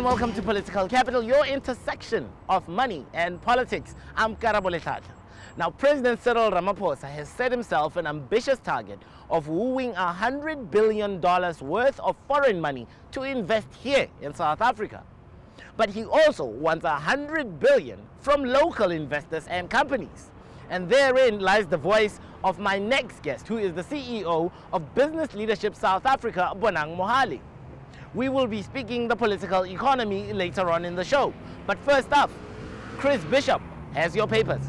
welcome to Political Capital, your intersection of money and politics. I'm Karabole. Now, President Cyril Ramaphosa has set himself an ambitious target of wooing $100 billion worth of foreign money to invest here in South Africa. But he also wants $100 billion from local investors and companies. And therein lies the voice of my next guest, who is the CEO of Business Leadership South Africa, Bonang Mohale. We will be speaking the political economy later on in the show. But first up, Chris Bishop has your papers.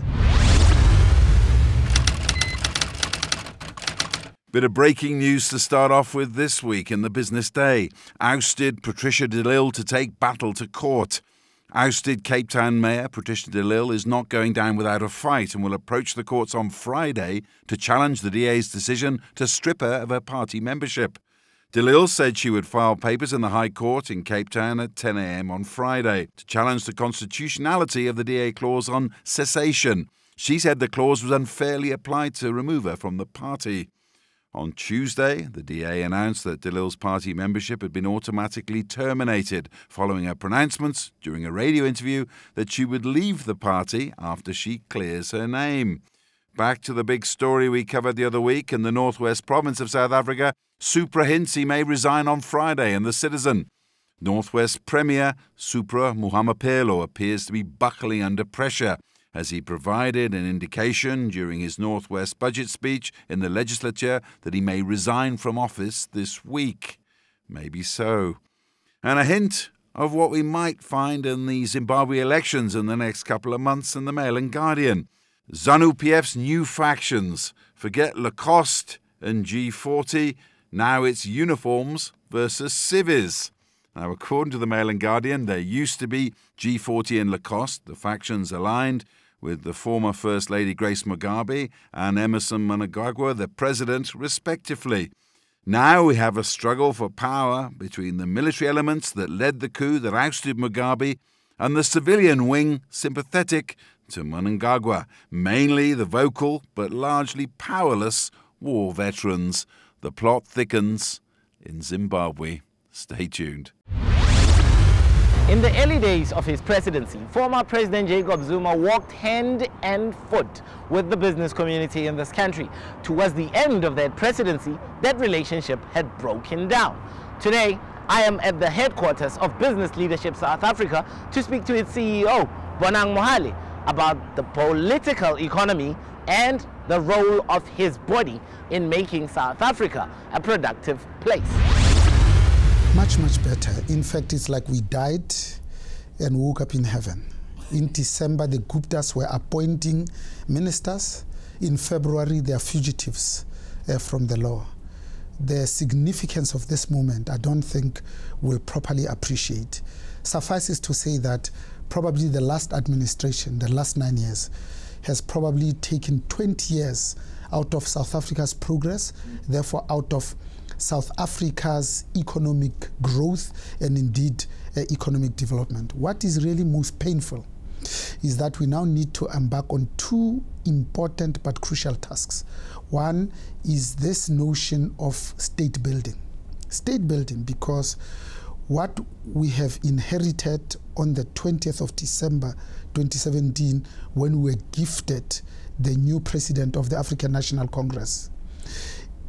Bit of breaking news to start off with this week in the Business Day. Ousted Patricia de Lille to take battle to court. Ousted Cape Town Mayor Patricia de Lille is not going down without a fight and will approach the courts on Friday to challenge the DA's decision to strip her of her party membership. De Lille said she would file papers in the High Court in Cape Town at 10 a.m. on Friday to challenge the constitutionality of the DA clause on cessation. She said the clause was unfairly applied to remove her from the party. On Tuesday, the DA announced that de Lille's party membership had been automatically terminated following her pronouncements during a radio interview that she would leave the party after she clears her name. Back to the big story we covered the other week in the northwest province of South Africa. Supra hints he may resign on Friday in The Citizen. Northwest Premier Supra Mahumapelo appears to be buckling under pressure as he provided an indication during his Northwest budget speech in the legislature that he may resign from office this week. Maybe so. And a hint of what we might find in the Zimbabwe elections in the next couple of months in the Mail and Guardian. ZANU-PF's new factions. Forget Lacoste and G40. Now it's uniforms versus civvies. Now, according to the Mail and Guardian, there used to be G40 and Lacoste, the factions aligned with the former First Lady Grace Mugabe and Emmerson Mnangagwa, the president, respectively. Now we have a struggle for power between the military elements that led the coup that ousted Mugabe and the civilian wing sympathetic to Mnangagwa, mainly the vocal but largely powerless war veterans. The plot thickens in Zimbabwe. Stay tuned. In the early days of his presidency, former President Jacob Zuma walked hand and foot with the business community in this country. Towards the end of that presidency, that relationship had broken down. Today, I am at the headquarters of Business Leadership South Africa to speak to its CEO, Bonang Mohale, about the political economy and the role of his body in making South Africa a productive place. Much, much better. In fact, it's like we died and woke up in heaven. In December, the Guptas were appointing ministers. In February, they are fugitives from the law. The significance of this moment, I don't think we'll properly appreciate. Suffices to say that probably the last administration, the last 9 years, has probably taken 20 years out of South Africa's progress, therefore out of South Africa's economic growth and indeed economic development. What is really most painful is that we now need to embark on two important but crucial tasks. One is this notion of state building. State building, because what we have inherited on the 20th of December 2017 when we were gifted the new president of the African National Congress,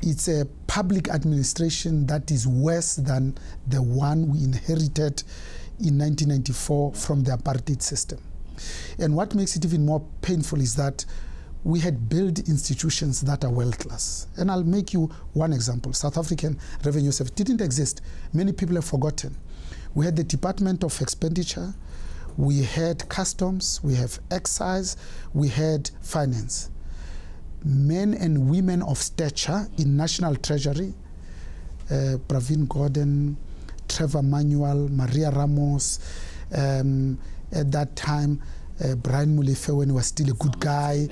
it's a public administration that is worse than the one we inherited in 1994 from the apartheid system. And what makes it even more painful is that we had built institutions that are world-class. And I'll make you one example. South African Revenue Service didn't exist. Many people have forgotten. We had the Department of Expenditure, we had Customs, we have Excise, we had Finance. Men and women of stature in National Treasury, Pravin Gordhan, Trevor Manuel, Maria Ramos, at that time, Brian Molefe when he was still a good guy,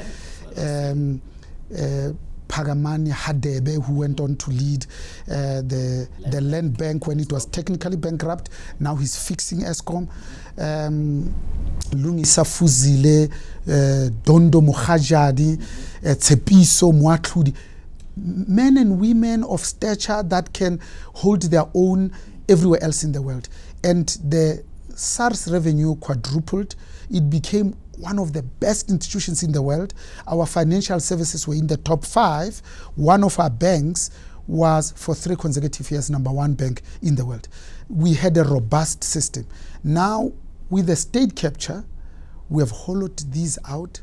Pagamani Hadebe, who went on to lead the land bank when it was technically bankrupt. Now he's fixing Eskom. Lungisa Fuzile, Dondo Mukhajadi, Tsepiso Mwatludi. Men and women of stature that can hold their own everywhere else in the world. And the SARS revenue quadrupled. It became one of the best institutions in the world. Our financial services were in the top 5. One of our banks was, for 3 consecutive years, #1 bank in the world. We had a robust system. Now, with the state capture, we have hollowed these out.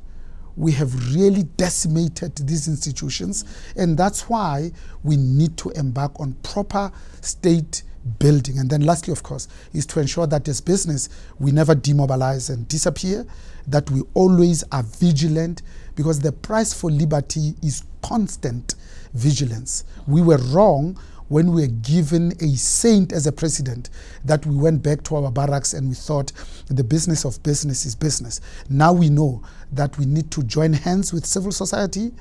We have really decimated these institutions, and that's why we need to embark on proper state building. And then lastly, of course, is to ensure that as business, we never demobilize and disappear, that we always are vigilant, because the price for liberty is constant vigilance. We were wrong when we were given a saint as a president, that we went back to our barracks and we thought the business of business is business. Now we know that we need to join hands with civil society,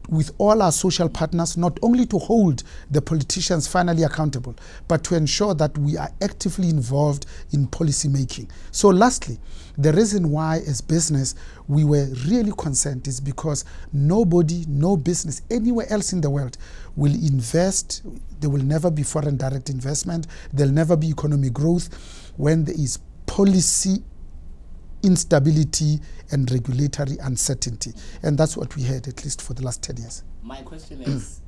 with all our social partners, not only to hold the politicians finally accountable, but to ensure that we are actively involved in policy making. So lastly, the reason why as business we were really concerned is because nobody, no business anywhere else in the world will invest. There will never be foreign direct investment. There'll never be economic growth when there is policy instability and regulatory uncertainty. And that's what we had, at least for the last 10 years. My question is,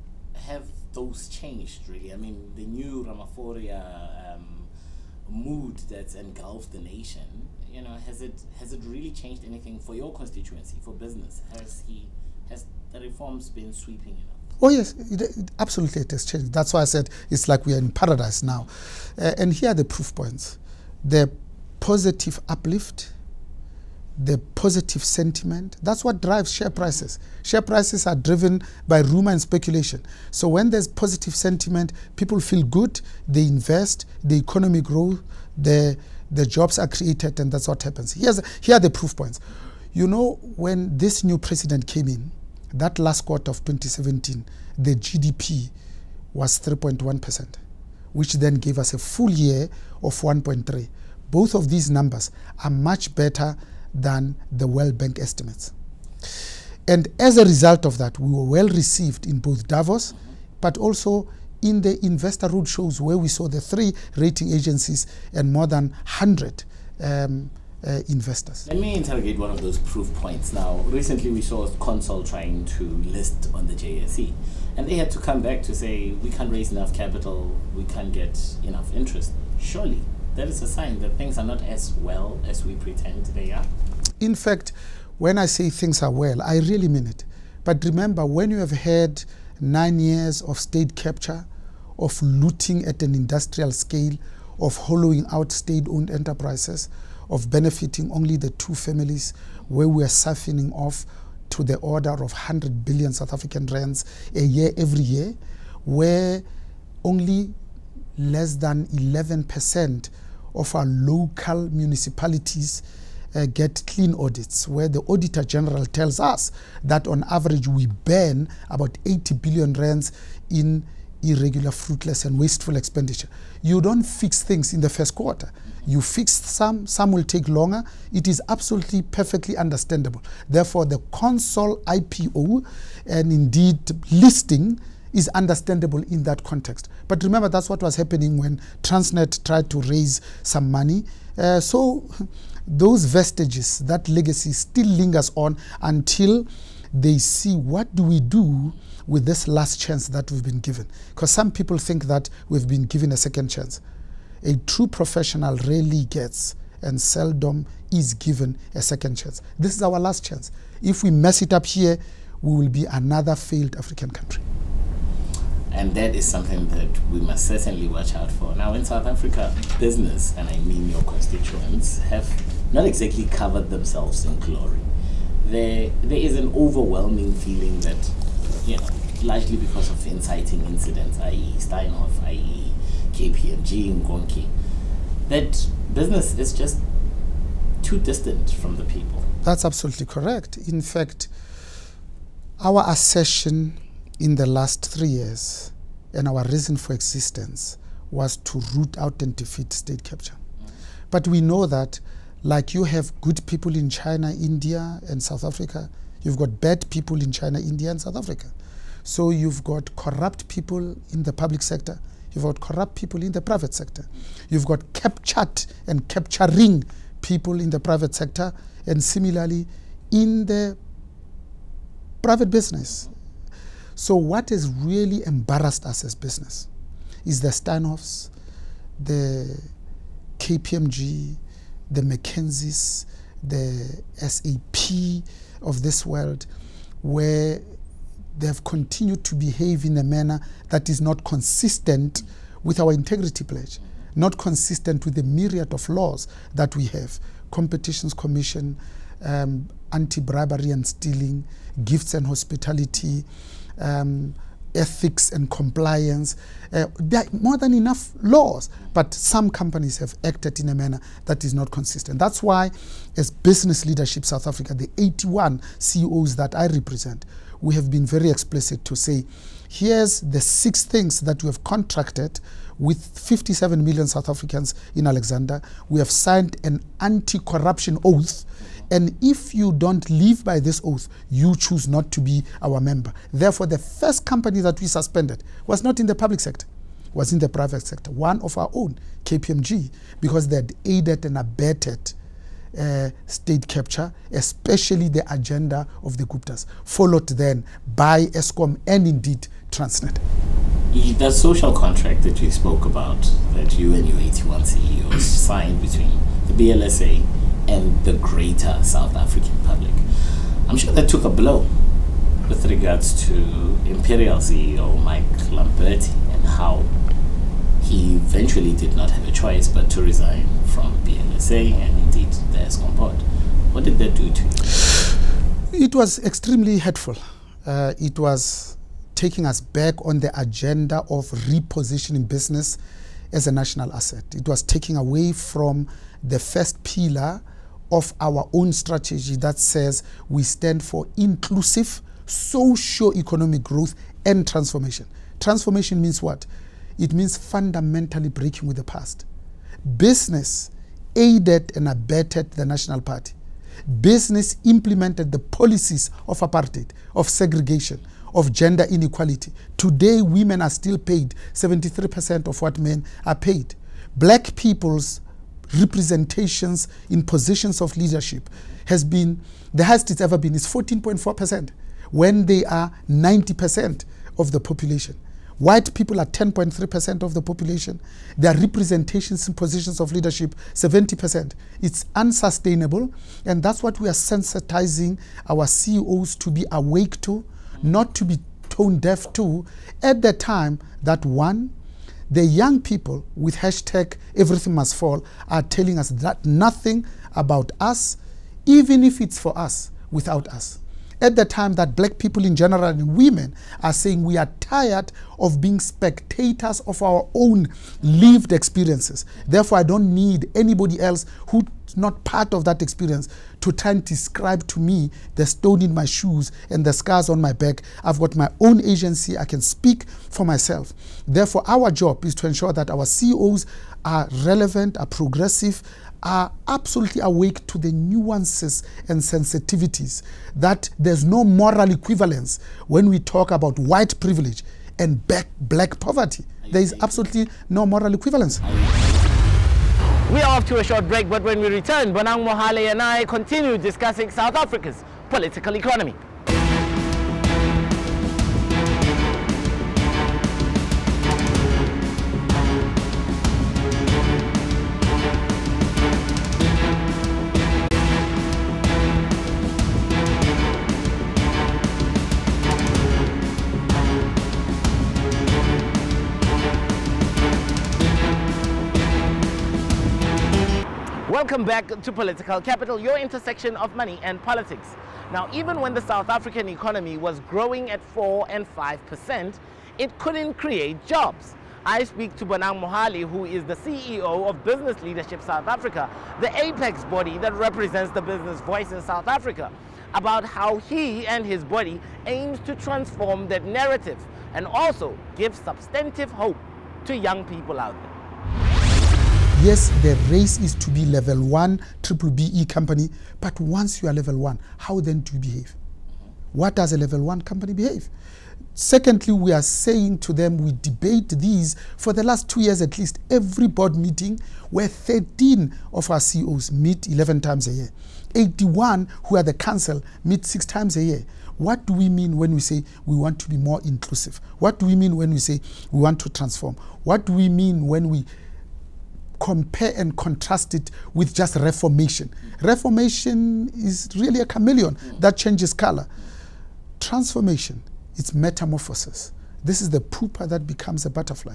have those changed really? I mean, the new Ramaphosa mood that's engulfed the nation, you know, has it really changed anything for your constituency, for business? Has the reforms been sweeping enough? Oh yes, absolutely it has changed. That's why I said it's like we are in paradise now. And here are the proof points. The positive uplift, the positive sentiment, that's what drives share prices. Share prices are driven by rumor and speculation. So when there's positive sentiment, people feel good, they invest, the economy grows, the jobs are created, and that's what happens. Here are the proof points. You know, when this new president came in, that last quarter of 2017, the GDP was 3.1%, which then gave us a full year of 1.3. Both of these numbers are much better than the World Bank estimates. And as a result of that, we were well received in both Davos, but also in the investor roadshows, where we saw the 3 rating agencies and more than 100 investors. Let me interrogate one of those proof points now. Recently we saw Consol trying to list on the JSE, and they had to come back to say, we can't raise enough capital, we can't get enough interest. Surely that is a sign that things are not as well as we pretend they are. In fact, when I say things are well, I really mean it. But remember, when you have had 9 years of state capture, of looting at an industrial scale, of hollowing out state-owned enterprises, of benefiting only the 2 families, where we are siphoning off to the order of 100 billion South African rands a year, every year, where only less than 11% of our local municipalities get clean audits, where the Auditor General tells us that on average we burn about 80 billion rands in irregular, fruitless and wasteful expenditure. You don't fix things in the first quarter. You fix some will take longer. It is absolutely perfectly understandable. Therefore, the Consol IPO and indeed listing is understandable in that context. But remember, that's what was happening when Transnet tried to raise some money. So those vestiges, that legacy still lingers on until they see, what do we do with this last chance that we've been given? Because some people think that we've been given a second chance. A true professional rarely gets and seldom is given a second chance. This is our last chance. If we mess it up here, we will be another failed African country. And that is something that we must certainly watch out for. Now, in South Africa, business, and I mean your constituents, have not exactly covered themselves in glory. There is an overwhelming feeling that, you know, largely because of inciting incidents, i.e. Steinhoff, i.e. KPMG and Gonki, that business is just too distant from the people. That's absolutely correct. In fact, our assertion in the last 3 years and our reason for existence was to root out and defeat state capture. But we know that, like you have good people in China, India and South Africa, you've got bad people in China, India and South Africa. So you've got corrupt people in the public sector, You've got corrupt people in the private sector. You've got captured and capturing people in the private sector, and similarly in the private business. So what has really embarrassed us as business is the Steinhoffs, the KPMG, the McKinseys, the SAP of this world, where they have continued to behave in a manner that is not consistent with our integrity pledge, not consistent with the myriad of laws that we have. Competitions Commission, anti-bribery and stealing, gifts and hospitality, ethics and compliance. There are more than enough laws, but some companies have acted in a manner that is not consistent. That's why, as Business Leadership South Africa, the 81 CEOs that I represent, we have been very explicit to say, here's the 6 things that we have contracted with 57 million South Africans in Alexander. We have signed an anti-corruption oath, and if you don't live by this oath, you choose not to be our member. Therefore, the first company that we suspended was not in the public sector, was in the private sector, one of our own, KPMG, because they had aided and abetted state capture, especially the agenda of the Guptas, followed then by Eskom and indeed Transnet. The social contract that you spoke about, that you and your 81 CEOs signed between the BLSA and the greater South African public, I'm sure that took a blow with regards to Imperial CEO Mike Lamberti and how he eventually did not have a choice but to resign from BLSA and indeed the Eskom board. What did that do to you? It was extremely hurtful. It was taking us back on the agenda of repositioning business as a national asset. It was taking away from the first pillar of our own strategy that says we stand for inclusive socio-economic growth and transformation. Transformation means what? It means fundamentally breaking with the past. Business aided and abetted the National Party. Business implemented the policies of apartheid, of segregation, of gender inequality. Today, women are still paid 73% of what men are paid. Black people's representations in positions of leadership has been, the highest it's ever been, is 14.4%, when they are 90% of the population. White people are 10.3% of the population. Their representations in positions of leadership, 70%. It's unsustainable, and that's what we are sensitizing our CEOs to be awake to, not to be tone deaf to, at the time that, one, the young people with hashtag everything must fall are telling us that nothing about us, even if it's for us, without us. At the time that black people in general and women are saying we are tired of being spectators of our own lived experiences. Therefore, I don't need anybody else who's not part of that experience to try and describe to me the stone in my shoes and the scars on my back. I've got my own agency. I can speak for myself. Therefore, our job is to ensure that our CEOs are relevant, are progressive, are absolutely awake to the nuances and sensitivities, that there's no moral equivalence when we talk about white privilege and black poverty. There is absolutely no moral equivalence. We are off to a short break, but when we return, Bonang Mohale and I continue discussing South Africa's political economy. Welcome back to Political Capital, your intersection of money and politics. Now, even when the South African economy was growing at 4% and 5%, it couldn't create jobs. I speak to Bonang Mohale, who is the CEO of Business Leadership South Africa, the apex body that represents the business voice in South Africa, about how he and his body aims to transform that narrative and also give substantive hope to young people out there. Yes, the race is to be level 1 BBBE company, but once you are level 1, how then do you behave? What does a level 1 company behave? Secondly, we are saying to them, we debate these for the last 2 years at least, every board meeting where 13 of our CEOs meet 11 times a year. 81 who are the council meet 6 times a year. What do we mean when we say we want to be more inclusive? What do we mean when we say we want to transform? What do we mean when we compare and contrast it with just reformation? Reformation is really a chameleon that changes color. Transformation, it's metamorphosis. This is the pupa that becomes a butterfly.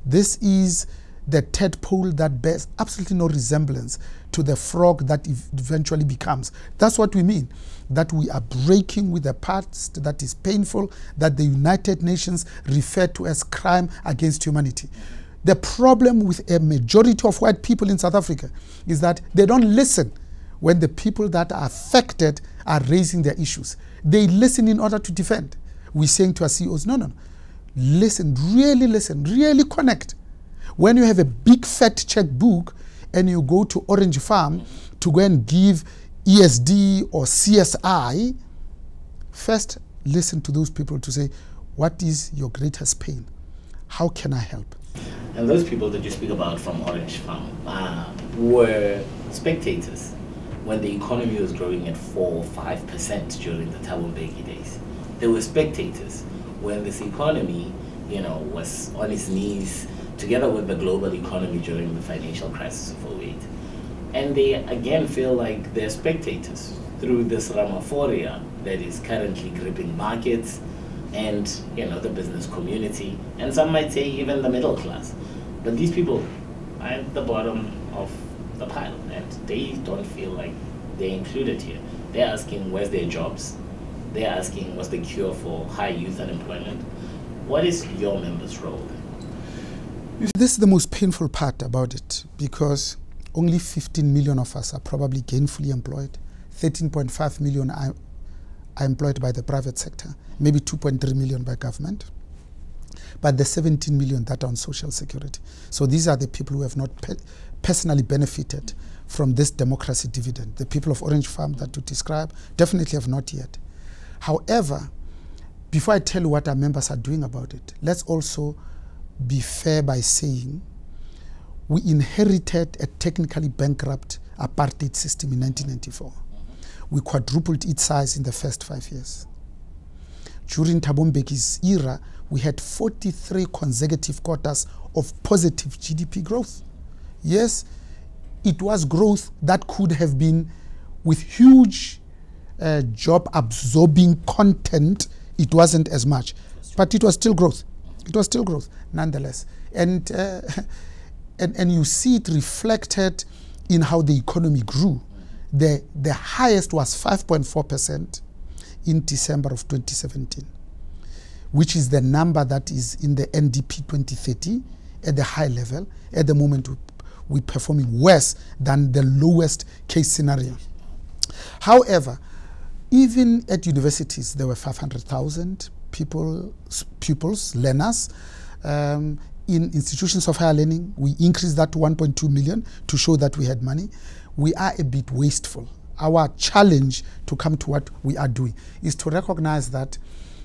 This is the tadpole that bears absolutely no resemblance to the frog that eventually becomes. That's what we mean, that we are breaking with the past that is painful, that the United Nations refer to as crime against humanity. The problem with a majority of white people in South Africa is that they don't listen when the people that are affected are raising their issues. They listen in order to defend. We're saying to our CEOs, no, listen, really connect. When you have a big fat checkbook and you go to Orange Farm to go and give ESD or CSI, first listen to those people to say, what is your greatest pain? How can I help? And those people that you speak about from Orange Farm were spectators when the economy was growing at 4 or 5% during the Thabo Mbeki days. They were spectators when this economy, was on its knees together with the global economy during the financial crisis of 2008. And they again feel like they're spectators through this Ramaphoria that is currently gripping markets and the business community, and some might say even the middle class. But these people are at the bottom of the pile and they don't feel like they're included here. They're asking where's their jobs? They're asking what's the cure for high youth unemployment? What is your members' role? This is the most painful part about it, because only 15 million of us are probably gainfully employed. 13.5 million are employed by the private sector, maybe 2.3 million by government. But the 17 million that are on social security. So these are the people who have not personally benefited from this democracy dividend. The people of Orange Farm that you describe definitely have not yet. However, before I tell you what our members are doing about it, let's also be fair by saying we inherited a technically bankrupt apartheid system in 1994. We quadrupled its size in the first 5 years. During Thabo Mbeki's era, we had 43 consecutive quarters of positive GDP growth. Yes, it was growth that could have been with huge job-absorbing content. It wasn't as much, but it was still growth. It was still growth, nonetheless. And you see it reflected in how the economy grew. The highest was 5.4% in December of 2017, which is the number that is in the NDP 2030 at the high level. At the moment, we're performing worse than the lowest case scenario. However, even at universities, there were 500,000 pupils, learners. In institutions of higher learning, we increased that to 1.2 million to show that we had money. We are a bit wasteful. Our challenge to come to what we are doing is to recognize that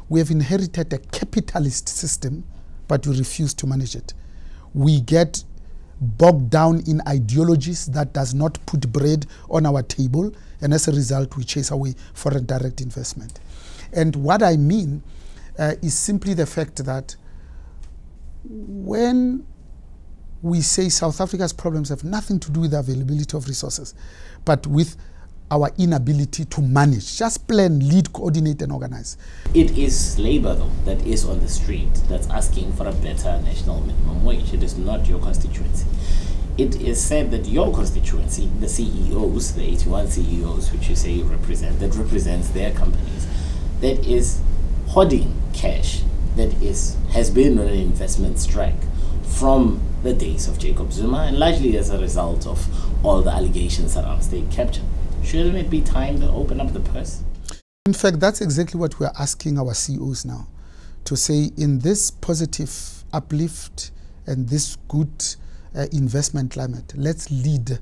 we have inherited a capitalist system, but we refuse to manage it. We get bogged down in ideologies that does not put bread on our table, and as a result, we chase away foreign direct investment. And what I mean is simply the fact that when we say South Africa's problems have nothing to do with the availability of resources, but with our inability to manage, just plan, lead, coordinate, and organize. It is labor, though, that is on the street that's asking for a better national minimum wage. It is not your constituency. It is said that your constituency, the CEOs, the 81 CEOs, which you say you represent, that represents their companies, that is hoarding cash, that has been on an investment strike from the days of Jacob Zuma, and largely as a result of all the allegations around state capture. Shouldn't it be time to open up the purse? In fact, that's exactly what we're asking our CEOs now, to say in this positive uplift and this good investment climate, let's lead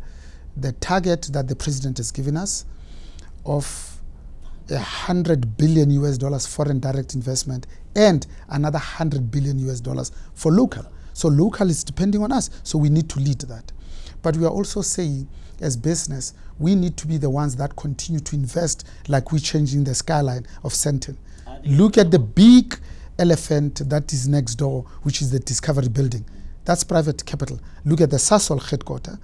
the target that the president has given us of $100 billion foreign direct investment and another $100 billion for local. So local is depending on us, so we need to lead that. But we are also saying, as business, we need to be the ones that continue to invest, like we're changing the skyline of Sandton. Look at the big elephant that is next door, which is the Discovery Building. That's private capital. Look at the Sasol headquarters.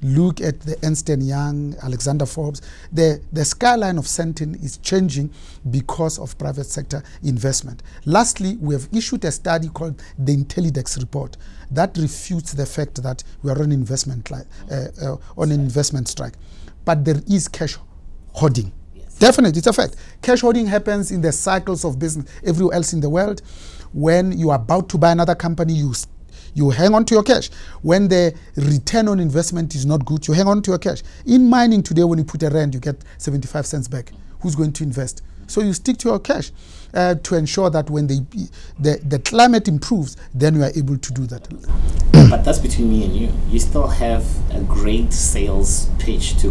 Look at the Ernst & Young, Alexander Forbes. The skyline of Sandton is changing because of private sector investment. Lastly, we have issued a study called the Intellidex report that refutes the fact that we are on investment on an investment strike. But there is cash hoarding. Yes. Definitely, it's a fact. Cash hoarding happens in the cycles of business everywhere else in the world. When you are about to buy another company, you hang on to your cash. When the return on investment is not good, you hang on to your cash. In mining today, when you put a rand, you get 75 cents back. Who's going to invest? So you stick to your cash to ensure that when the climate improves, then you are able to do that. But that's between me and you. You still have a great sales pitch to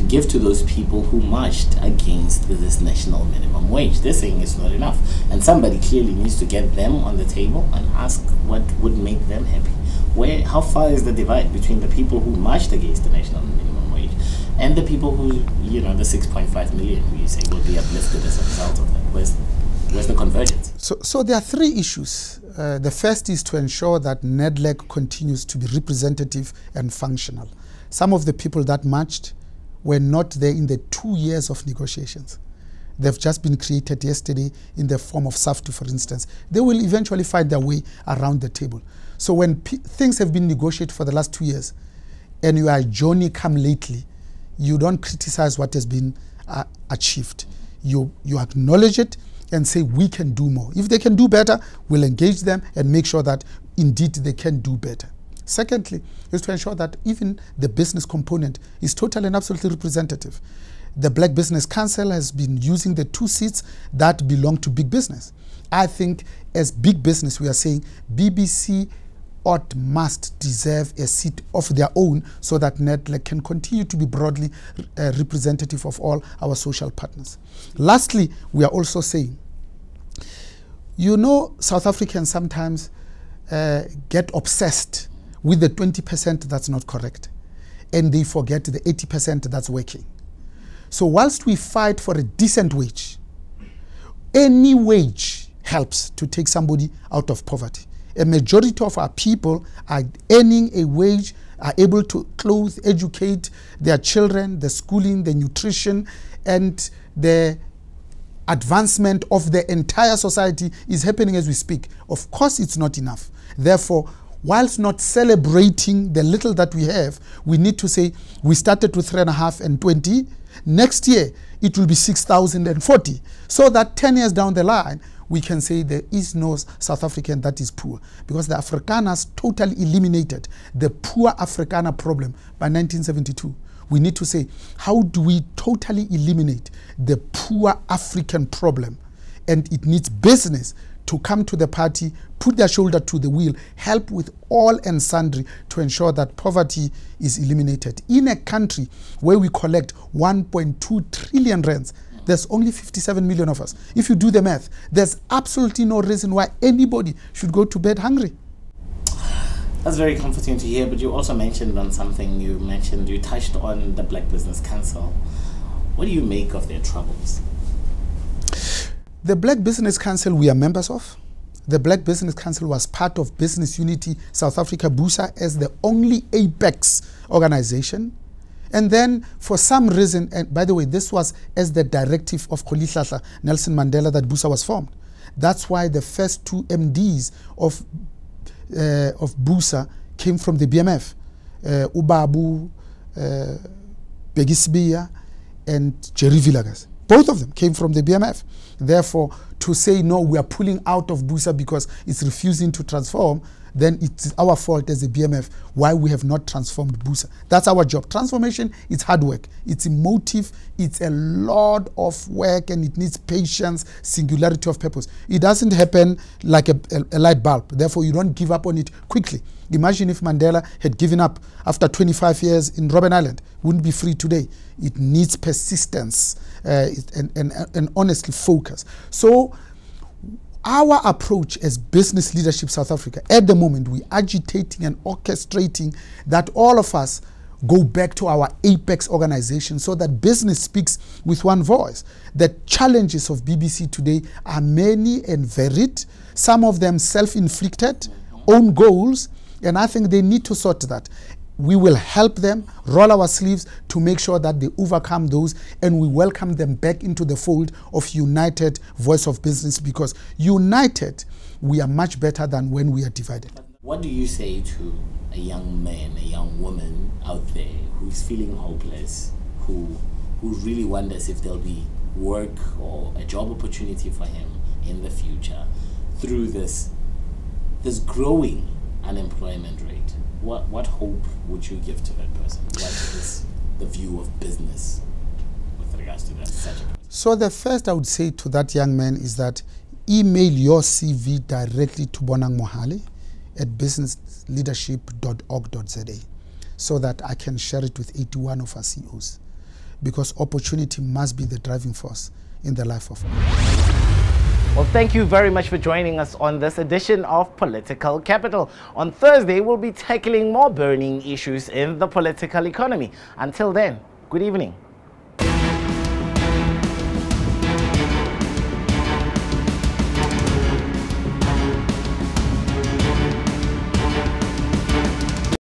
give to those people who marched against this national minimum wage. They're saying it's not enough. And somebody clearly needs to get them on the table and ask what would make them happy. How far is the divide between the people who marched against the national minimum wage and the people who, the 6.5 million who you say will be uplifted as a result of that? Where's the convergence? So there are three issues. The first is to ensure that NEDLEC continues to be representative and functional. Some of the people that marched were not there in the 2 years of negotiations. They've just been created yesterday in the form of SAFTU, for instance. They will eventually find their way around the table. So when things have been negotiated for the last 2 years and you are Johnny come lately, you don't criticize what has been achieved. You acknowledge it and say we can do more. If they can do better, we'll engage them and make sure that indeed they can do better. Secondly, is to ensure that even the business component is totally and absolutely representative. The Black Business Council has been using the 2 seats that belong to big business. I think as big business, we are saying BBC must deserve a seat of their own so that NEDLEC can continue to be broadly representative of all our social partners. Lastly, we are also saying, South Africans sometimes get obsessed with the 20% that's not correct, and they forget the 80% that's working. So whilst we fight for a decent wage, any wage helps to take somebody out of poverty. A majority of our people are earning a wage, are able to clothe, educate their children, the schooling, the nutrition, and the advancement of the entire society is happening as we speak. Of course, it's not enough. Therefore, whilst not celebrating the little that we have, we need to say we started with 3.5 and 20. Next year, it will be 6,040. So that 10 years down the line, we can say there is no South African that is poor, because the Afrikaners totally eliminated the poor Afrikaner problem by 1972. We need to say, how do we totally eliminate the poor African problem? And it needs business to come to the party, put their shoulder to the wheel, help with all and sundry to ensure that poverty is eliminated. In a country where we collect 1.2 trillion rands, there's only 57 million of us. If you do the math, there's absolutely no reason why anybody should go to bed hungry. That's very comforting to hear, but you also mentioned on something you touched on the Black Business Council. What do you make of their troubles? The Black Business Council we are members of. The Black Business Council was part of Business Unity South Africa, BUSA, as the only apex organization. And then for some reason, and by the way, this was as the directive of Kolihlahla, Nelson Mandela, that BUSA was formed. That's why the first 2 MDs of BUSA came from the BMF. Ubabu, Begisbia, and Jerry Villagas. Both of them came from the BMF. Therefore, to say, no, we are pulling out of BUSA because it's refusing to transform, then it's our fault as a BMF why we have not transformed BUSA. That's our job. Transformation is hard work. It's emotive. It's a lot of work, and it needs patience, singularity of purpose. It doesn't happen like a light bulb. Therefore, you don't give up on it quickly. Imagine if Mandela had given up after 25 years in Robben Island. Wouldn't be free today. It needs persistence and honestly focus. So our approach as business leadership South Africa, at the moment, we're agitating and orchestrating that all of us go back to our apex organization so that business speaks with one voice. The challenges of BBC today are many and varied, some of them self-inflicted, own goals, and I think they need to sort that. We will help them roll our sleeves to make sure that they overcome those, and we welcome them back into the fold of united voice of business, because united, we are much better than when we are divided. What do you say to a young man, a young woman out there who's feeling hopeless, who really wonders if there'll be work or a job opportunity for him in the future through this growing unemployment rate? What hope would you give to that person? What is the view of business with regards to that? So the first I would say to that young man is that email your CV directly to Bonang Mohale at businessleadership.org.za so that I can share it with 81 of our CEOs, because opportunity must be the driving force in the life of all. Well, thank you very much for joining us on this edition of Political Capital. On Thursday, we'll be tackling more burning issues in the political economy. Until then, good evening.